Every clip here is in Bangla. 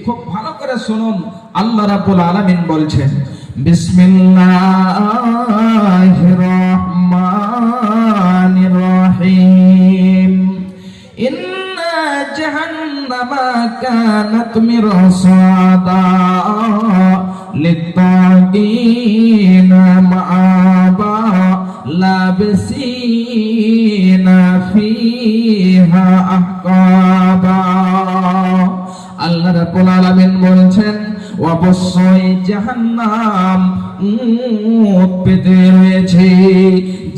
খুব ভালো করে শুনুন। আল্লাহ রাব্বুল আলামিন বলছেন, বিসমিল্লাহির রহমানির রহিম, ইন্না জাহান্নামা কানাত মিরসাদা লিত্তাগিনা মাআবা লাবিসিনা ফিহা আহকাবা। আল্লাহ রাব্বুল আলামিন বলছেন, অবশ্যই জাহান্নাম উট পেতে রয়েছে,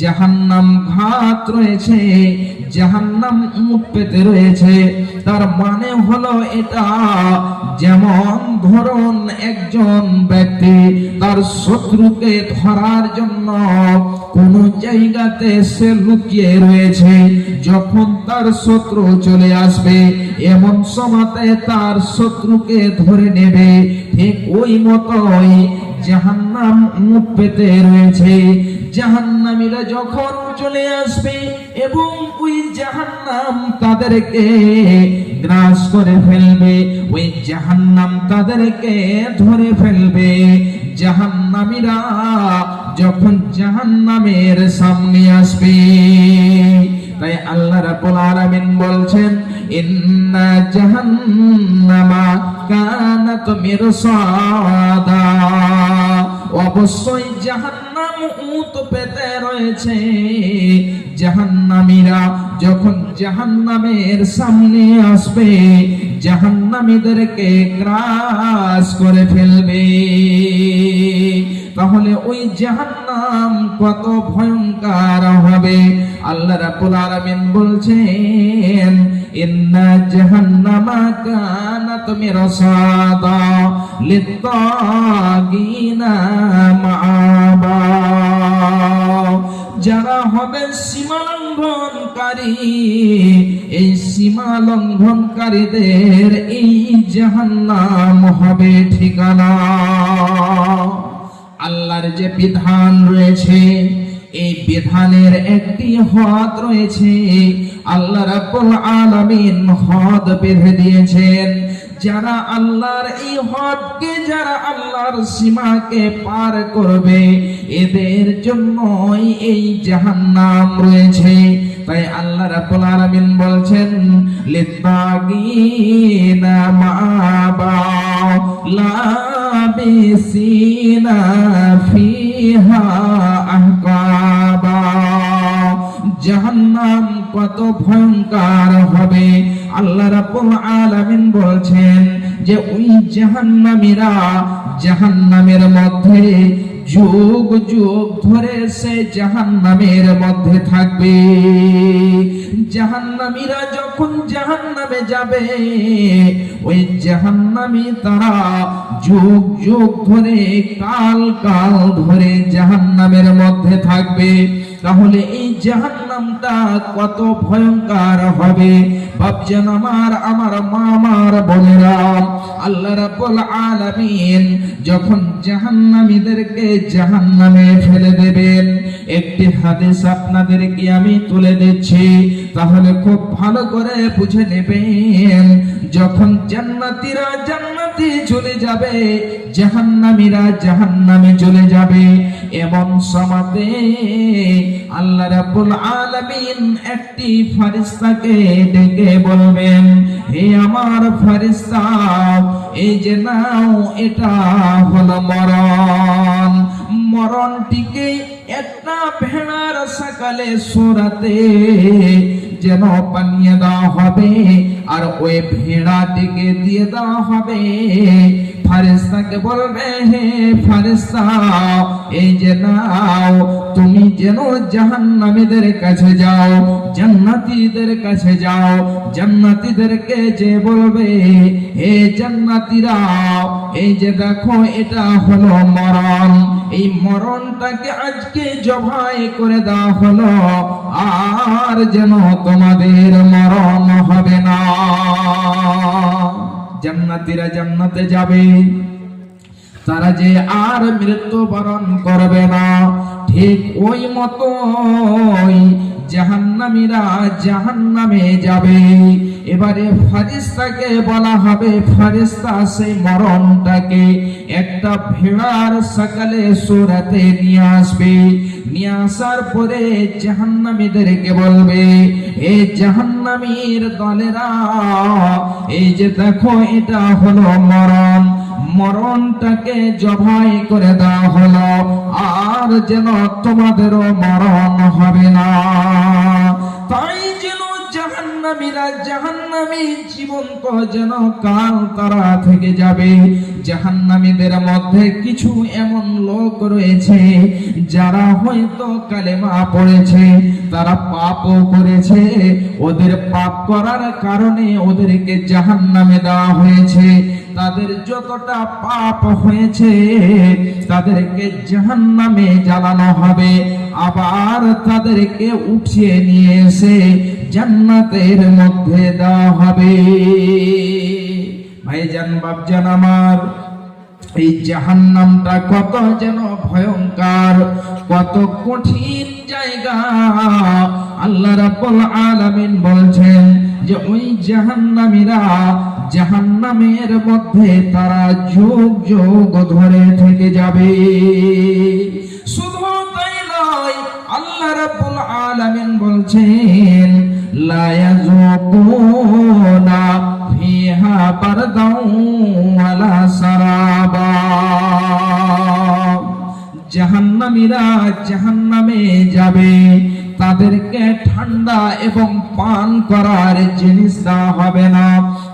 জাহান্নাম ঘাত রয়েছে, জাহান্নাম উট পেতে রয়েছে। তার মানে হলো এটা, যেমন ধরুন একজন ব্যক্তি তার শত্রুকে ধরার জন্য কোন জায়গাতে সে লুকিয়ে রয়েছে, যখন তার শত্রু চলে আসবে এমন সময়তে তার শত্রুকে ধরে নেবে, ঠিক ওই মতোই জাহান্নাম মুখ পেতে রয়েছে। জাহান্নামীরা যখন চলে আসবে এবং ওই জাহান্নাম তাদেরকে গ্রাস করে ফেলবে, ওই জাহান্নাম তাদেরকে ধরে ফেলবে। জাহান্নামীরা যখন জাহান্নামের সামনে আসবে, তাই আল্লাহ রাব্বুল আলামিন বলছেন, ইন্না জাহান্নামা কানাত মিরসাদা, অবশ্যই জাহান্নাম উট পেতে রয়েছে। জাহান্নামীরা যখন জাহান্নামের সামনে আসবে জাহান্নামীদেরকে গ্রাস করে ফেলবে। তাহলে ওই জাহান্নাম কত ভয়ঙ্কর হবে। আল্লাহ রাব্বুল আলামিন বলছেন, ইন্না জাহান্নামা কানাত মিরসাদা লিত্তাগিনা মাআবা, যারা হবে সীমা লঙ্ঘনকারী, এই সীমা লঙ্ঘনকারীদের এই জাহান্নাম হবে ঠিকানা। আল্লাহর যে বিধান রয়েছে, এই বিধানের একটি হদ রয়েছে। আল্লাহ রাব্বুল আলামিন হদ বেঁধে দিয়েছেন। যারা আল্লাহর এই হদকে, যারা আল্লাহর সীমাকে পার করবে, এদের জন্যই এই জাহান্নাম রয়েছে। তাই আল্লাহ রাব্বুল আলামিন বলছেন, লিত্তাগিনা মাআবা লাবিসিনা ফিহা আহকাবা। জাহান্নাম কত ভয়ঙ্কর হবে। আল্লাহ রাব্বুল আলামিন বলছেন যে ওই জাহান্নামীরা জাহান্নামের মধ্যে যুগ যুগ ধরে সে জাহান্নামের মধ্যে থাকবে। জাহান্নামীরা যখন জাহান্নামে যাবে, ওই জাহান্নামী তারা যুগ যুগ ধরে, কাল কাল ধরে জাহান্নামের মধ্যে থাকবে। তাহলে এই জাহান্নামটা কত ভয়ঙ্কর হবে ভাবছেন আমার মা, আমার বোনেরা। আল্লাহ রাব্বুল আলামিন যখন জাহান্নামীদেরকে জাহান্নামে ফেলে দেবেন, একটি হাদিস আপনাদেরকে আমি তুলে দিচ্ছি, তাহলে খুব ভালো করে বুঝে নেবেন। যখন জান্নাতীরা জান্নাতে চলে যাবে, জাহান্নামীরা জাহান্নামে চলে যাবে, এমন সময়তে আল্লাহ রাব্বুল আলামিন একটি ফেরেশতাকে ডেকে বলবেন, হে আমার ফেরেশতা, এই যে নাও, এটা হলো মরণ। মরণটিকে একটা ভেড়ার সকালে সুরাতে যেন বানিয়ে দেওয়া হবে, আর ওই ভেড়াটিকে দিয়ে দেওয়া হবে। ফেরেশতাকে বলবে, হে ফেরেশতা, এই যে নাও, তুমি যেন জাহান্নামীদের কাছে যাও, জান্নাতীদের কাছে যাও। জান্নাতীদেরকে যে বলবে, হে জান্নাতীরা, এই যে দেখো, এটা হলো মরণ, এই মরণটাকে আজকে জবাই করে দেওয়া হলো, আর যেন তোমাদের মরণ হবে না। জান্নাতীরা জান্নাতে যাবে, তারা যে আর মৃত্যুবরণ করবে না, ঠিক ওই মতোই জাহান্নামীরা জাহান্নামে যাবে। এবারে ফারিস্তাকে বলা হবে, ফারিস্তা সেই মরণটাকে একটা ভেড়ার সকালে সুরাতে নিয়ে আসবে। নিয়ে আসার পরে জাহান্নামীদেরকে বলবে, এ জাহান্নামীর দলেরা, এই যে দেখো এটা হলো মরণ, মরণটাকে জবাই করে দেওয়া হলো, আর যেন তোমাদেরও মরণ হবে না। তাই যেন জাহান্নামীরা জাহান্নামী জীবন্ত যেন কাল তারা থেকে যাবে। জাহান্নামীদের মধ্যে কিছু এমন লোক রয়েছে যারা হয়তো কালেমা পড়েছে, তারা পাপও করেছে, ওদের পাপ করার কারণে ওদেরকে জাহান্নামে দেওয়া হয়েছে। তাদের যতটা পাপ হয়েছে তাদেরকে জাহান্নামে জ্বালানো হবে, আবার তাদেরকে উঠিয়ে নিয়ে এসে জান্নাতের মধ্যে দেওয়া হবে। ভাইজান বাপজান আমার, এই জাহান্নামটা কত যেন ভয়ঙ্কর, কত কঠিন জায়গা। আল্লাহ রাব্বুল আলামিন বলছেন যে ওই জাহান্নামীরা জাহান্নামের মধ্যে তারা যুগ যুগ ধরে থেকে যাবে। শুধু তাই নয়, আল্লাহ রাব্বুল আলামিন বলছেন লা ইয়াযুকুনা ফিহা বারদাও ওয়ালা সারাবা। জাহান্নামীরা জাহান্নামে যাবে, তাদেরকে ঠান্ডা এবং পান করার জিনিস দেওয়া হবে না,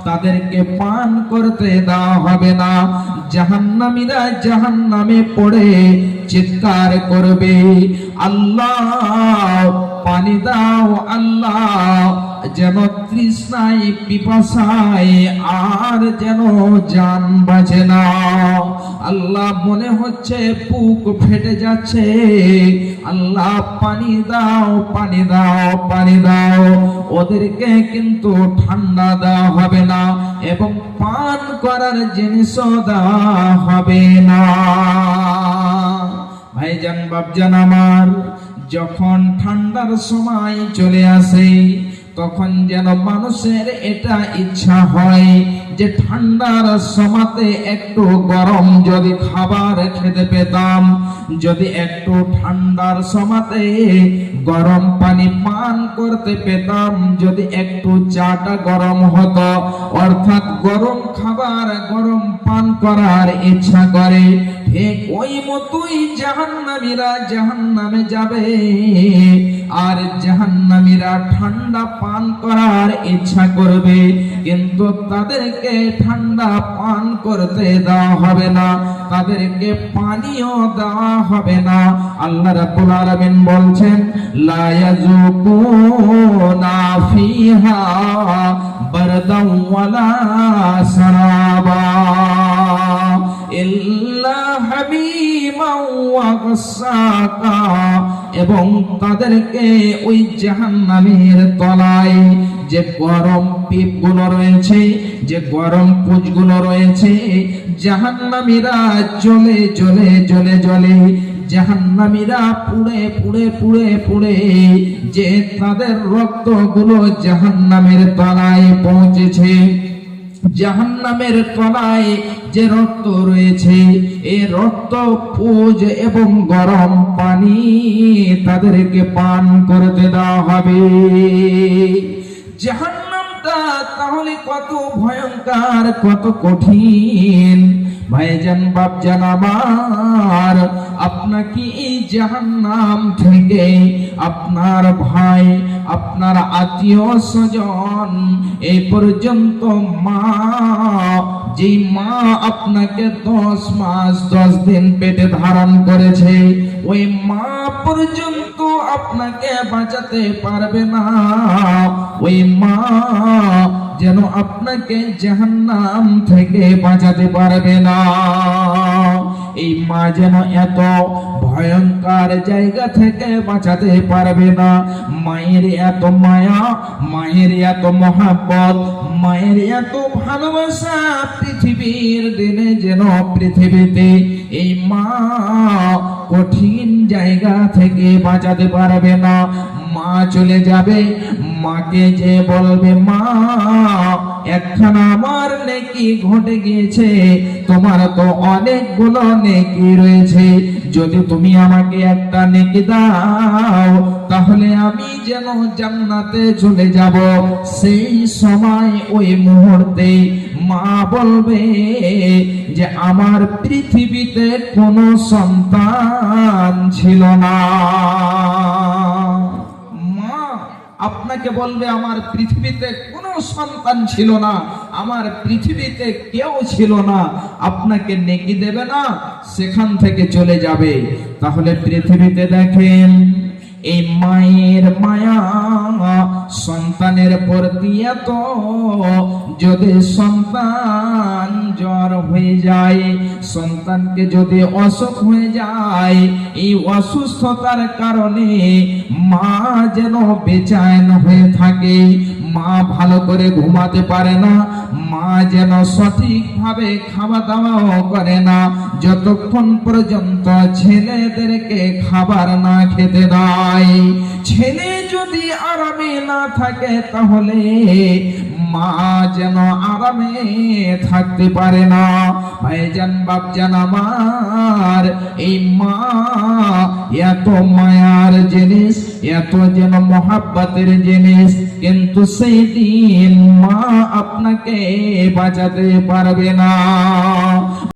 তাদেরকে পান করতে দেওয়া হবে না। জাহান্নামীরা জাহান্নামে পড়ে চিৎকার করবে, আল্লাহ পানি দাও, আল্লাহ, যেন তৃষ্ণায় পিপাসায় আর যেন জান বাঁচে না। আল্লাহ মনে হচ্ছে বুক ফেটে যাচ্ছে, আল্লাহ পানি দাও, পানি দাও, পানি দাও। ওদেরকে কিন্তু ঠান্ডা দেওয়া হবে না এবং পান করার জিনিসও দেওয়া হবে না। ভাইজান বাপজান আমার, যখন ঠান্ডার সময় চলে আসে তখন যেন মানুষের এটা ইচ্ছা হয় যে ঠান্ডার সময়তে একটু গরম যদি খাবার খেতে পেতাম, যদি একটু ঠান্ডার সময়তে গরম পানি পান করতে পেতাম, যদি একটু চাটা গরম হতো, অর্থাৎ গরম খাবার গরম পান করার ইচ্ছা করে। ঠিক ওই মতোই জাহান্নামীরা জাহান্নামে যাবে, আর জাহান্নামীরা ঠান্ডা পান করার ইচ্ছা করবে, কিন্তু তাদেরকে ঠান্ডা পান করতে দেওয়া হবে না, তাদেরকে পানিও দেওয়া হবে না। আল্লাহ রাব্বুল আলামিন বলছেন লা ইয়াযুকুনা ফিহা বারদাও ওয়ালা সারাবা ইল্লা হামিমান ওয়া গাসসাকা। এবং তাদেরকে ওই জাহান্নামের তলায় যে গরম পিপগুলো রয়েছে, যে গরম পুঁজগুলো রয়েছে, জাহান্নামীরা জ্বলে জ্বলে জ্বলে জ্বলে, জাহান্নামীরা পুড়ে পুড়ে পুড়ে পুড়ে যে তাদের রক্তগুলো জাহান্নামের তলায় পৌঁছেছে, জাহান্নামের তলায় যে রক্ত রয়েছে, এই রক্ত পুজ এবং গরম পানি তাদেরকে পান করতে দেওয়া হবে। জাহান্নামটা তাহলে কত ভয়ঙ্কর, কত কঠিন। ভাইজান বাপজান আমার, আপনাকে এই জাহান্নাম থেকে আপনার ভাই, আপনার আত্মীয় স্বজন, এই পর্যন্ত মা, যেই মা আপনাকে 10 মাস 10 দিন পেটে ধারণ করেছে, ওই মা পর্যন্ত আপনাকে বাঁচাতে পারবে না। ওই মা যেন আপনাকে জাহান্নাম থেকে বাঁচাতে পারবে না। এই মা যেন এত ভয়ঙ্কর জায়গা থেকে বাঁচাতে পারবে না। মায়ের এত মায়া, মায়ের এত মহাব্বত, মায়ের এত ভালোবাসা পৃথিবীর দিনে যেন পৃথিবীতে এই মা কঠিন জায়গা থেকে বাঁচাতে পারবে না। মা চলে যাবে, মাকে যে বলবে মা একখানা আমার নেকি ঘটে গিয়েছে, তোমার তো অনেকগুলো নেকি রয়েছে, যদি তুমি আমাকে একটা নেকি দাও তাহলে আমি যেন জান্নাতে চলে যাব। সেই সময় ওই মুহূর্তে মা বলবে যে আমার পৃথিবীতে কোনো সন্তান ছিল না। মা আপনাকে বলবে আমার পৃথিবীতে কোনো সন্তান ছিল না, আমার পৃথিবীতে কেউ ছিল না, আপনাকে নেকি দেবে না, সেখান থেকে চলে যাবে। তাহলে পৃথিবীতে দেখেন এই মায়ের মায়া সন্তানের প্রতি এত, যদি সন্তান জ্বর হয়ে যায়, সন্তানকে যদি অসুখ হয়ে যায়, এই অসুস্থতার কারণে মা যেন বেচैन হয়ে থাকে, মা ভালো করে ঘুমাতে পারে না, মা যেন সঠিকভাবে খাওয়া দাওয়াও করে না, যতক্ষণ পর্যন্ত ছেলেদেরকে খাবার না খেতে দেয়। ছেলে যদি আরামে না থাকে তাহলে মা যেন আরামে থাকতে পারে না। ভাইজান বাপজান আমার, এই মা এত মায়ার জিনিস, এত যেন মহাব্বতের জিনিস, কিন্তু সেই দিন মা আপনাকে বাঁচাতে পারবে না।